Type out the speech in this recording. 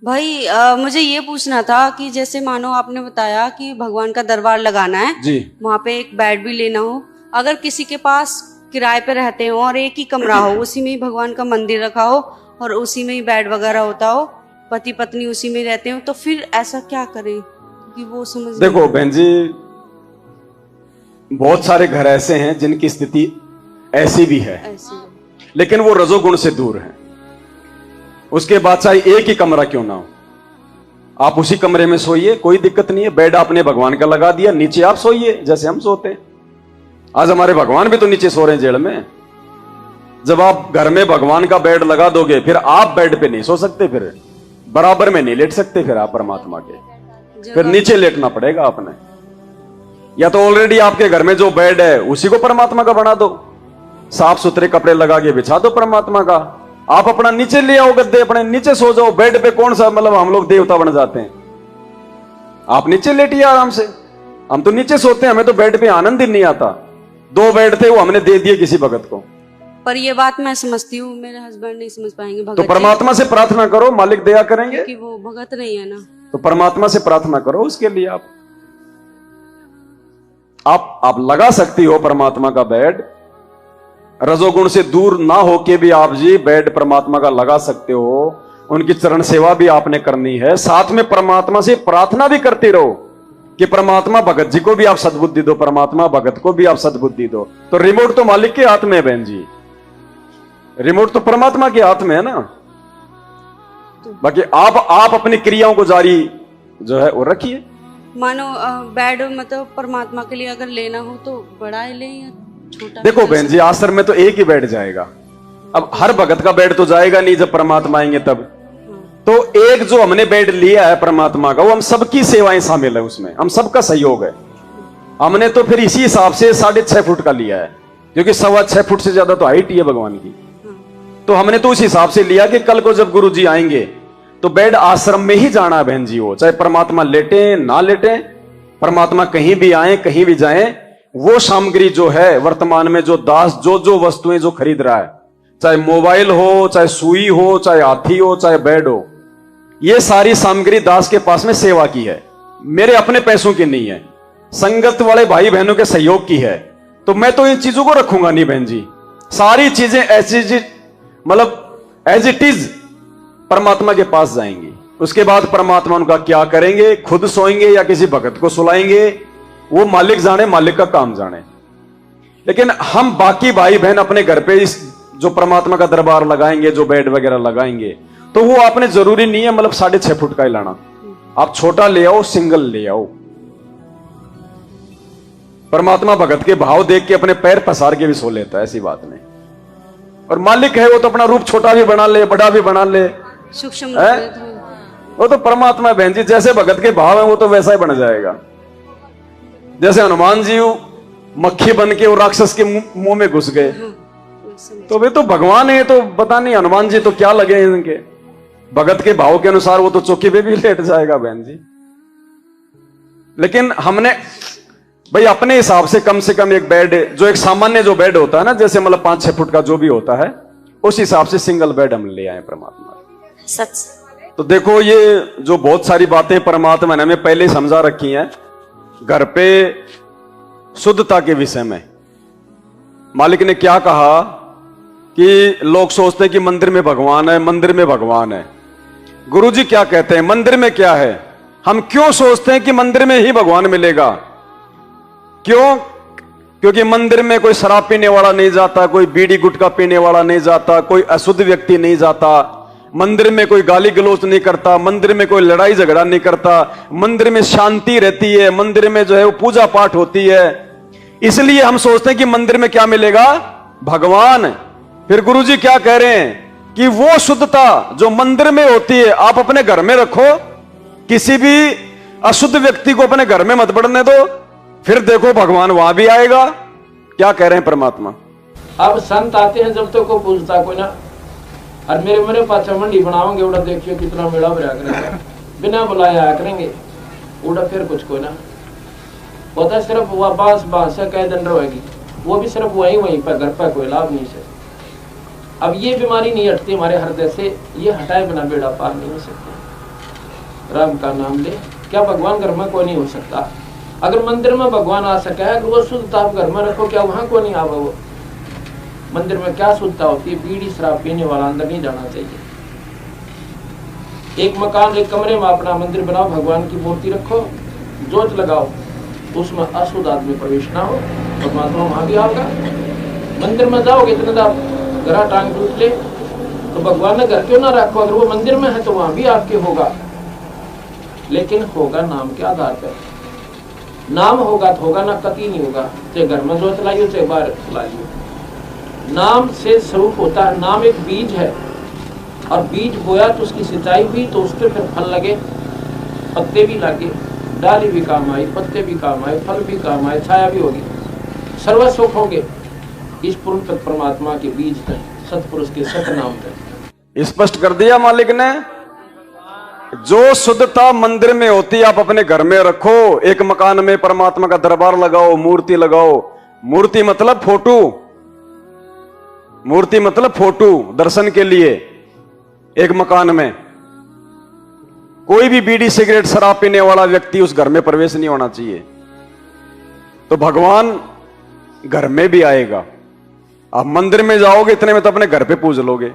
भाई मुझे ये पूछना था कि जैसे मानो आपने बताया कि भगवान का दरबार लगाना है जी। वहाँ पे एक बेड भी लेना हो, अगर किसी के पास किराए पे रहते हो और एक ही कमरा हो, उसी में ही भगवान का मंदिर रखा हो और उसी में ही बेड वगैरह होता हो, पति पत्नी उसी में रहते हो, तो फिर ऐसा क्या करें? क्योंकि वो समझ देखो बहन जी, बहुत सारे घर ऐसे हैं जिनकी स्थिति ऐसी भी है, ऐसे लेकिन वो रजोगुण से दूर है। उसके बाद चाहे एक ही कमरा क्यों ना हो, आप उसी कमरे में सोइए, कोई दिक्कत नहीं है। बेड आपने भगवान का लगा दिया, नीचे आप सोइए जैसे हम सोते हैं। आज हमारे भगवान भी तो नीचे सो रहे हैं जेल में। जब आप घर में भगवान का बेड लगा दोगे, फिर आप बेड पे नहीं सो सकते, फिर बराबर में नहीं लेट सकते, फिर आप परमात्मा के, फिर नीचे लेटना पड़ेगा आपने। या तो ऑलरेडी आपके घर में जो बेड है उसी को परमात्मा का बना दो, साफ सुथरे कपड़े लगा के बिछा दो परमात्मा का, आप अपना नीचे ले आओ, गद्दे अपने नीचे सो जाओ। बेड पे कौन सा मतलब हम लोग देवता बन जाते हैं? आप नीचे लेटिए आराम से। हम तो नीचे सोते हैं, हमें तो बेड पे आनंद ही नहीं आता। 2 बेड थे, वो हमने दे दिए किसी भगत को। पर ये बात मैं समझती हूँ, मेरे हस्बैंड नहीं समझ पाएंगे भगत तो परमात्मा से प्रार्थना करो, मालिक दया करेंगे। क्योंकि वो भगत नहीं है ना। तो परमात्मा से प्रार्थना करो उसके लिए। आप लगा सकती हो परमात्मा का बेड, रजोगुण से दूर ना होके भी आप जी बेड परमात्मा का लगा सकते हो। उनकी चरण सेवा भी आपने करनी है, साथ में परमात्मा से प्रार्थना भी करते रहो कि परमात्मा भगत जी को भी आप सद्बुद्धि दो, परमात्मा भगत को भी आप सद्बुद्धि दो। तो रिमोट तो मालिक के हाथ में है बहन जी, रिमोट तो परमात्मा के हाथ में है ना। बाकी आप अपनी क्रियाओं को जारी जो है वो रखिए। मानो बेड मतलब परमात्मा के लिए अगर लेना हो तो बड़ा ले या छोटा? देखो बहन जी, आश्रम में तो एक ही बेड जाएगा। अब हर भगत का बेड तो जाएगा नहीं, जब परमात्मा आएंगे तब। तो एक जो हमने बेड लिया है परमात्मा का, वो हम सबकी सेवाएं शामिल है उसमें, हम सबका सहयोग है। हमने तो फिर इसी हिसाब से 6.5 फुट का लिया है, क्योंकि 6.25 फुट से ज्यादा तो हाइट ही है भगवान की। तो हमने तो उस हिसाब से लिया कि कल को जब गुरु जी आएंगे तो बेड आश्रम में ही जाना है बहन जी। वो चाहे परमात्मा लेटे ना लेटे, परमात्मा कहीं भी आए कहीं भी जाए, वो सामग्री जो है वर्तमान में जो दास जो वस्तुएं जो खरीद रहा है, चाहे मोबाइल हो, चाहे सुई हो, चाहे हाथी हो, चाहे बेड हो, ये सारी सामग्री दास के पास में सेवा की है, मेरे अपने पैसों की नहीं है, संगत वाले भाई बहनों के सहयोग की है। तो मैं तो इन चीजों को रखूंगा नहीं बहन जी। सारी चीजें ऐसी मतलब एज इट इज परमात्मा के पास जाएंगी। उसके बाद परमात्मा उनका क्या करेंगे, खुद सोएंगे या किसी भगत को सुलाएंगे, वो मालिक जाने, मालिक का काम जाने। लेकिन हम बाकी भाई बहन अपने घर पे इस जो परमात्मा का दरबार लगाएंगे, जो बेड वगैरह लगाएंगे, तो वो आपने जरूरी नहीं है मतलब 6.5 फुट का ही लाना। आप छोटा ले आओ, सिंगल ले आओ। परमात्मा भगत के भाव देख के अपने पैर पसार के भी सो लेता है, ऐसी बात नहीं। और मालिक है वो तो अपना रूप छोटा भी बना ले, बड़ा भी बना ले, सूक्ष्म वो तो परमात्मा बहन जी। जैसे भगत के भाव है वो तो वैसा ही बन जाएगा। जैसे हनुमान जी मक्खी बन के वो राक्षस के मुंह में घुस गए, तो वे तो भगवान है, तो पता नहीं हनुमान जी तो क्या लगे इनके। भगत के भाव के अनुसार वो तो चौकी पे भी लेट जाएगा बहन जी। लेकिन हमने भाई अपने हिसाब से कम एक बेड, जो एक सामान्य जो बेड होता है ना, जैसे मतलब 5-6 फुट का जो भी होता है, उस हिसाब से सिंगल बेड हम ले आए परमात्मा। सच। तो देखो ये जो बहुत सारी बातें परमात्मा ने हमें पहले समझा रखी हैं घर पे शुद्धता के विषय में। मालिक ने क्या कहा कि लोग सोचते हैं कि मंदिर में भगवान है, मंदिर में भगवान है। गुरुजी क्या कहते हैं, मंदिर में क्या है? हम क्यों सोचते हैं कि मंदिर में ही भगवान मिलेगा? क्यों? क्योंकि मंदिर में कोई शराब पीने वाला नहीं जाता, कोई बीड़ी गुटखा पीने वाला नहीं जाता, कोई अशुद्ध व्यक्ति नहीं जाता, मंदिर में कोई गाली गलौज नहीं करता, मंदिर में कोई लड़ाई झगड़ा नहीं करता, मंदिर में शांति रहती है, मंदिर में जो है वो पूजा पाठ होती है। इसलिए हम सोचते हैं कि मंदिर में क्या मिलेगा? भगवान। फिर गुरुजी क्या कह रहे हैं कि वो शुद्धता जो मंदिर में होती है आप अपने घर में रखो, किसी भी अशुद्ध व्यक्ति को अपने घर में मत बढ़ने दो, फिर देखो भगवान वहां भी आएगा। क्या कह रहे हैं परमात्मा? अब संत आते हैं जब तो को पूछता कोई ना, और मेरे पाछा मंडी बनाओगे उड़ा, देखियो कितना मेला भरा करेंगे, बिना बुलाए आया करेंगे उड़ा, फिर कुछ कोई ना होता, सिर्फ वह बांस से कह दंड होगी, वो भी सिर्फ वहीं पर, घर पर कोई लाभ नहीं से। अब ये बीमारी नहीं हटती हमारे हृदय से, ये हटाए बिना बेड़ा पार नहीं हो सकते। राम का नाम ले। क्या भगवान घर में कोई नहीं हो सकता? अगर मंदिर में भगवान आ सका है, अगर वो शुद्धता आप घर में रखो, क्या वहां को नहीं आवा? वो मंदिर में क्या शुद्धता होती है? बीड़ी शराब पीने वाला अंदर नहीं जाना चाहिए। एक मकान, एक कमरे में अपना मंदिर बनाओ, भगवान की मूर्ति रखो, जोत लगाओ, उसमें अशुद्ध आदमी प्रवेश ना हो, परमात्मा वहां भी आएगा। मंदिर में जाओगे इतने घरा टांग टूट ले, तो भगवान ने घर क्यों ना रखो? अगर वो मंदिर में है तो वहां भी आपके होगा, लेकिन होगा नाम के आधार पर। नाम होगा तो होगा, ना कति नहीं होगा। चाहे घर में जोत लाइयो, चाहे बाहर लाइयो, नाम से स्वरूप होता है। नाम एक बीज है, और बीज बोया तो उसकी सिंचाई हुई, तो उसके फिर फल लगे, पत्ते भी लगे, डाली भी काम आई, पत्ते भी काम आए, फल भी काम आए, छाया भी होगी, सर्व सुख होंगे। इस पूर्ण तक परमात्मा के बीज थे, सतपुरुष के सत नाम थे। स्पष्ट कर दिया मालिक ने। जो शुद्धता मंदिर में होती है आप अपने घर में रखो। एक मकान में परमात्मा का दरबार लगाओ, मूर्ति लगाओ। मूर्ति मतलब फोटो, मूर्ति मतलब फोटो, दर्शन के लिए। एक मकान में कोई भी बीड़ी सिगरेट शराब पीने वाला व्यक्ति उस घर में प्रवेश नहीं होना चाहिए। तो भगवान घर में भी आएगा। आप मंदिर में जाओगे इतने में तो अपने घर पे पूज लोगे।